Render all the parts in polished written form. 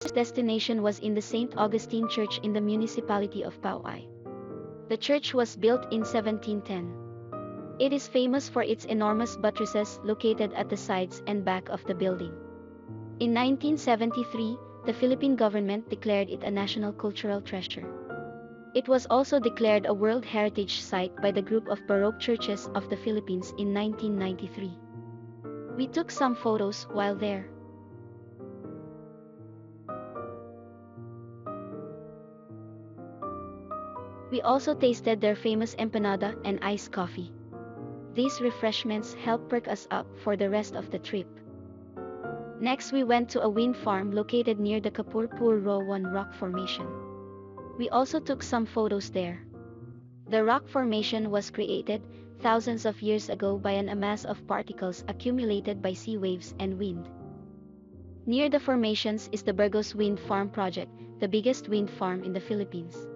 destination was in the St. Agustin Church in the municipality of Paoay. The church was built in 1710. It is famous for its enormous buttresses located at the sides and back of the building. In 1973, the Philippine government declared it a national cultural treasure. It was also declared a World Heritage Site by the Group of Baroque Churches of the Philippines in 1993. We took some photos while there. We also tasted their famous empanada and iced coffee. These refreshments helped perk us up for the rest of the trip. Next we went to a wind farm located near the Kapurpur Row 1 rock formation. We also took some photos there. The rock formation was created thousands of years ago by an amass of particles accumulated by sea waves and wind. Near the formations is the Burgos Wind Farm project, the biggest wind farm in the Philippines.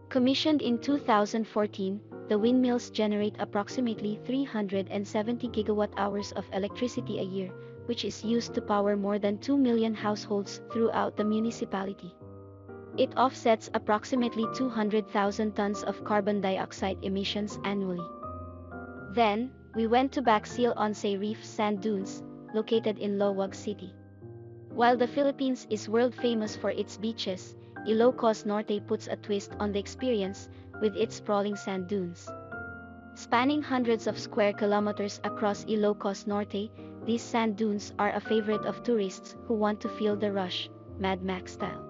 Commissioned in 2014, the windmills generate approximately 370 gigawatt-hours of electricity a year, which is used to power more than 2 million households throughout the municipality. It offsets approximately 200,000 tons of carbon dioxide emissions annually. Then, we went to Bacsil-Once Reef Sand Dunes, located in Lowag City. While the Philippines is world famous for its beaches, Ilocos Norte puts a twist on the experience with its sprawling sand dunes. Spanning hundreds of square kilometers across Ilocos Norte, these sand dunes are a favorite of tourists who want to feel the rush, Mad Max style.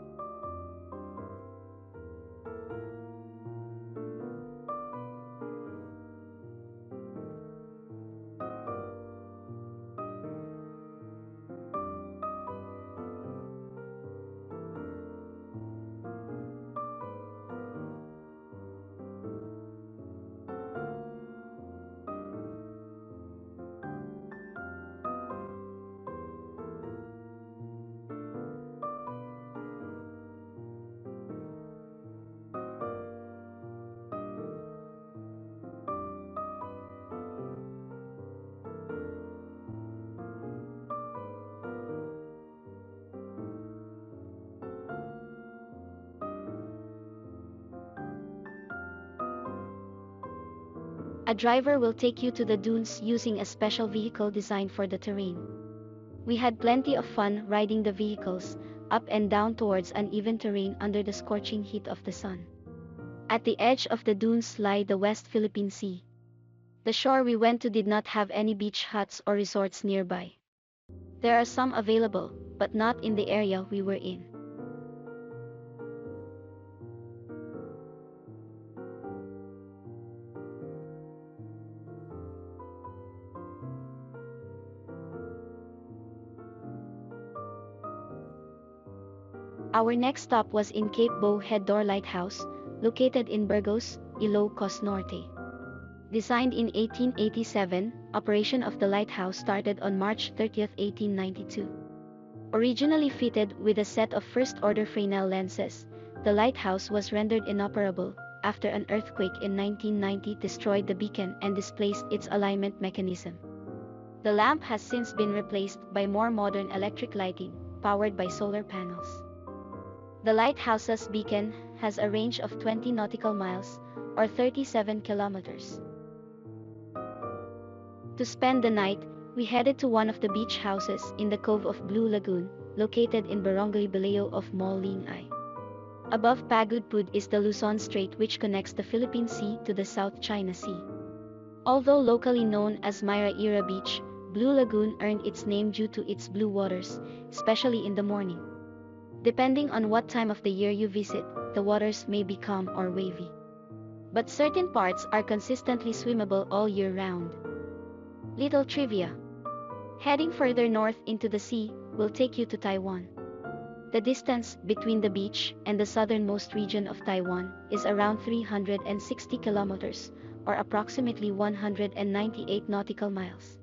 A driver will take you to the dunes using a special vehicle designed for the terrain. We had plenty of fun riding the vehicles, up and down towards uneven terrain under the scorching heat of the sun. At the edge of the dunes lie the West Philippine Sea. The shore we went to did not have any beach huts or resorts nearby. There are some available, but not in the area we were in. Our next stop was in Cape Bow Head Door Lighthouse, located in Burgos, Ilocos Norte. Designed in 1887, operation of the lighthouse started on March 30, 1892. Originally fitted with a set of first-order Fresnel lenses, the lighthouse was rendered inoperable after an earthquake in 1990 destroyed the beacon and displaced its alignment mechanism. The lamp has since been replaced by more modern electric lighting, powered by solar panels. The lighthouse's beacon has a range of 20 nautical miles, or 37 kilometers. To spend the night, we headed to one of the beach houses in the Cove of Blue Lagoon, located in Barangay Baleo of Molingay. Above Pagudpud is the Luzon Strait, which connects the Philippine Sea to the South China Sea. Although locally known as Myra-Ira Beach, Blue Lagoon earned its name due to its blue waters, especially in the morning. Depending on what time of the year you visit, the waters may be calm or wavy. But certain parts are consistently swimmable all year round. Little trivia. Heading further north into the sea will take you to Taiwan. The distance between the beach and the southernmost region of Taiwan is around 360 kilometers, or approximately 198 nautical miles.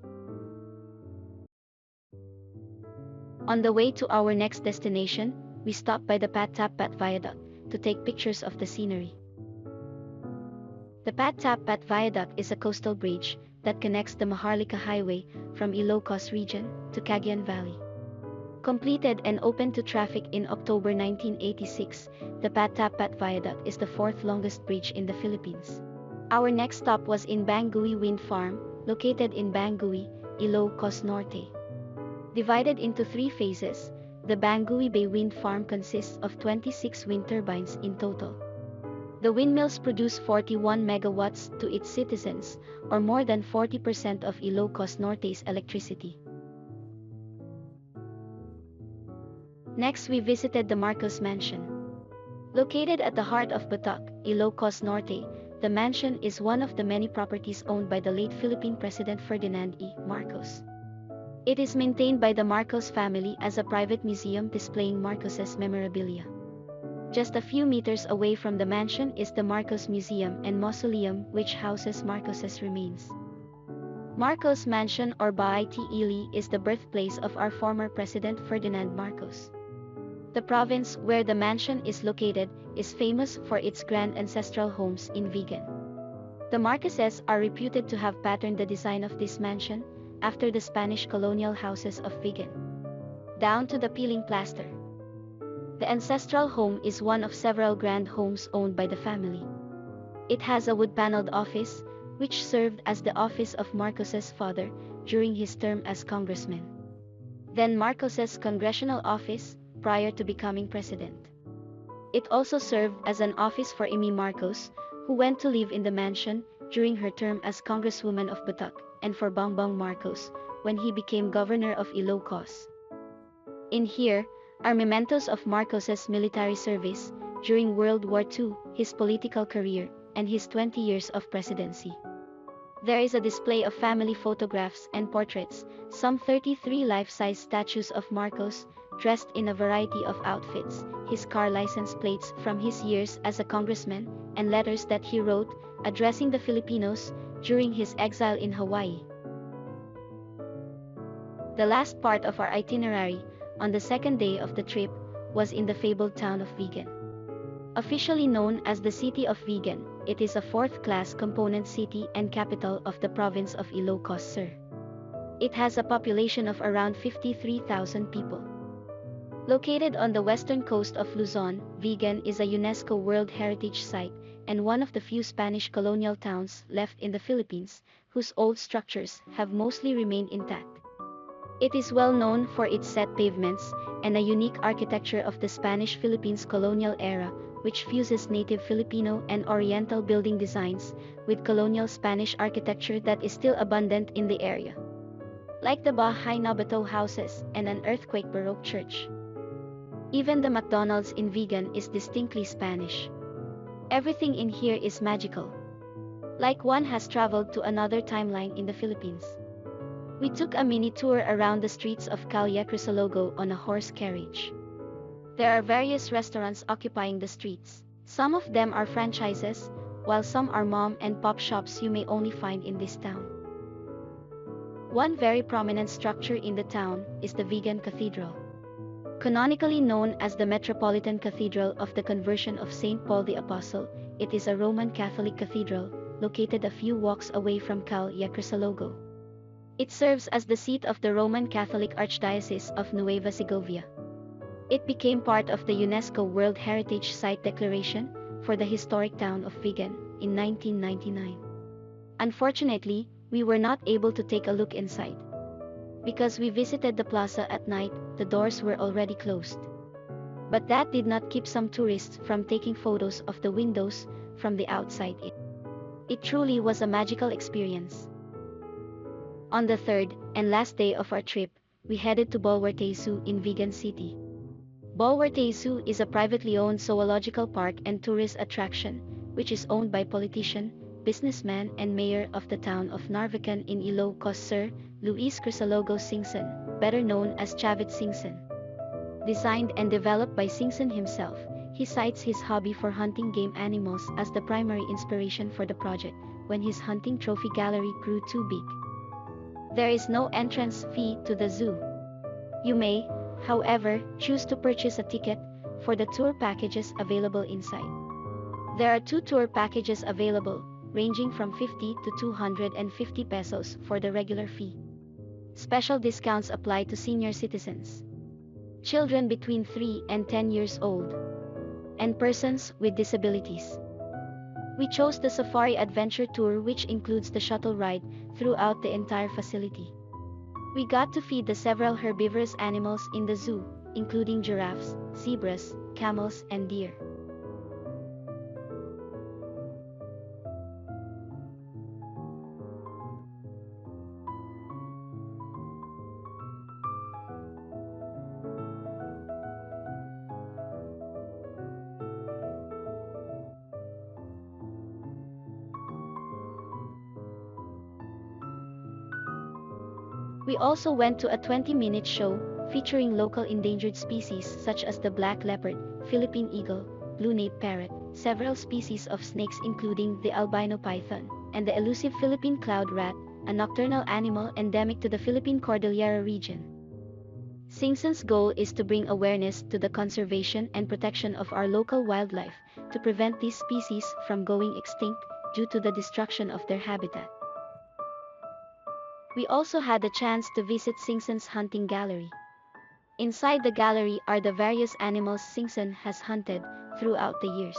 On the way to our next destination, we stopped by the Pat Tap Pat Viaduct to take pictures of the scenery. The Pat Tap Pat Viaduct is a coastal bridge that connects the Maharlika Highway from Ilocos region to Cagayan Valley. Completed and opened to traffic in October 1986, the Pat-Tapat Viaduct is the fourth longest bridge in the Philippines. Our next stop was in Banguwi Wind Farm, located in Banguwi, Ilocos Norte. Divided into three phases, the Banguwi Bay Wind Farm consists of 26 wind turbines in total. The windmills produce 41 megawatts to its citizens, or more than 40% of Ilocos Norte's electricity. Next, we visited the Marcos Mansion. Located at the heart of Batak, Ilocos Norte, the mansion is one of the many properties owned by the late Philippine President Ferdinand E. Marcos. It is maintained by the Marcos family as a private museum displaying Marcos's memorabilia. Just a few meters away from the mansion is the Marcos Museum and Mausoleum, which houses Marcos's remains. Marcos Mansion or Paoay Church is the birthplace of our former President Ferdinand Marcos. The province where the mansion is located is famous for its grand ancestral homes in Vigan. The Marcoses are reputed to have patterned the design of this mansion after the Spanish colonial houses of Vigan, down to the peeling plaster. The ancestral home is one of several grand homes owned by the family. It has a wood-paneled office, which served as the office of Marcos's father during his term as congressman. Then Marcos's congressional office, prior to becoming president. It also served as an office for Amy Marcos, who went to live in the mansion during her term as Congresswoman of Batak, and for Bongbong Marcos, when he became governor of Ilocos. In here are mementos of Marcos's military service during World War II, his political career, and his 20 years of presidency. There is a display of family photographs and portraits, some 33 life-size statues of Marcos, dressed in a variety of outfits, his car license plates from his years as a congressman, and letters that he wrote, addressing the Filipinos, during his exile in Hawaii. The last part of our itinerary, on the second day of the trip, was in the fabled town of Vigan. Officially known as the City of Vigan, it is a fourth-class component city and capital of the province of Ilocos Sur. It has a population of around 53,000 people. Located on the western coast of Luzon, Vigan is a UNESCO World Heritage Site and one of the few Spanish colonial towns left in the Philippines, whose old structures have mostly remained intact. It is well known for its set pavements and a unique architecture of the Spanish Philippines colonial era, which fuses native Filipino and Oriental building designs with colonial Spanish architecture that is still abundant in the area, like the Bahay Nabato houses and an Earthquake Baroque church. Even the McDonald's in Vigan is distinctly Spanish. Everything in here is magical, like one has traveled to another timeline in the Philippines. We took a mini tour around the streets of Calle Crisologo on a horse carriage. There are various restaurants occupying the streets. Some of them are franchises, while some are mom and pop shops you may only find in this town. One very prominent structure in the town is the Vigan Cathedral. Canonically known as the Metropolitan Cathedral of the Conversion of St. Paul the Apostle, it is a Roman Catholic cathedral, located a few walks away from Calle Crisologo. It serves as the seat of the Roman Catholic Archdiocese of Nueva Segovia. It became part of the UNESCO World Heritage Site Declaration for the historic town of Vigan in 1999. Unfortunately, we were not able to take a look inside. Because we visited the plaza at night, the doors were already closed. But that did not keep some tourists from taking photos of the windows from the outside in. It truly was a magical experience. On the third and last day of our trip, we headed to Bulwarte Zoo in Vigan City. Bulwarte Zoo is a privately owned zoological park and tourist attraction, which is owned by politician, businessman and mayor of the town of Narvacan in Ilocos Sur, Luis Crisologo Singson, better known as Chavit Singson. Designed and developed by Singson himself, he cites his hobby for hunting game animals as the primary inspiration for the project, when his hunting trophy gallery grew too big. There is no entrance fee to the zoo. You may, however, choose to purchase a ticket for the tour packages available inside. There are 2 tour packages available, ranging from 50 to 250 pesos for the regular fee. Special discounts apply to senior citizens. children between 3 and 10 years old, and persons with disabilities. We chose the Safari Adventure Tour, which includes the shuttle ride throughout the entire facility. We got to feed the several herbivorous animals in the zoo, including giraffes, zebras, camels, and deer. We also went to a 20-minute show featuring local endangered species such as the black leopard, Philippine eagle, blue-naped parrot, several species of snakes including the albino python, and the elusive Philippine cloud rat, a nocturnal animal endemic to the Philippine Cordillera region. Singsan's goal is to bring awareness to the conservation and protection of our local wildlife, to prevent these species from going extinct due to the destruction of their habitat. We also had the chance to visit Singsan's hunting gallery. Inside the gallery are the various animals Singsan has hunted throughout the years.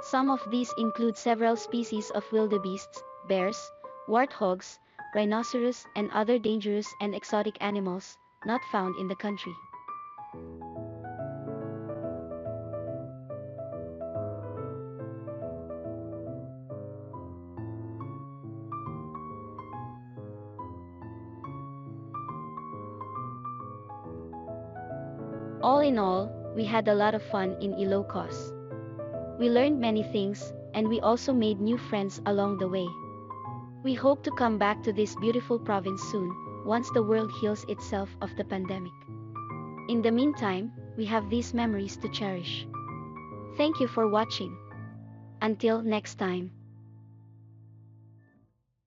Some of these include several species of wildebeests, bears, warthogs, rhinoceros, and other dangerous and exotic animals not found in the country. All in all, we had a lot of fun in Ilocos. We learned many things, and we also made new friends along the way. We hope to come back to this beautiful province soon, once the world heals itself of the pandemic. In the meantime, we have these memories to cherish. Thank you for watching. Until next time.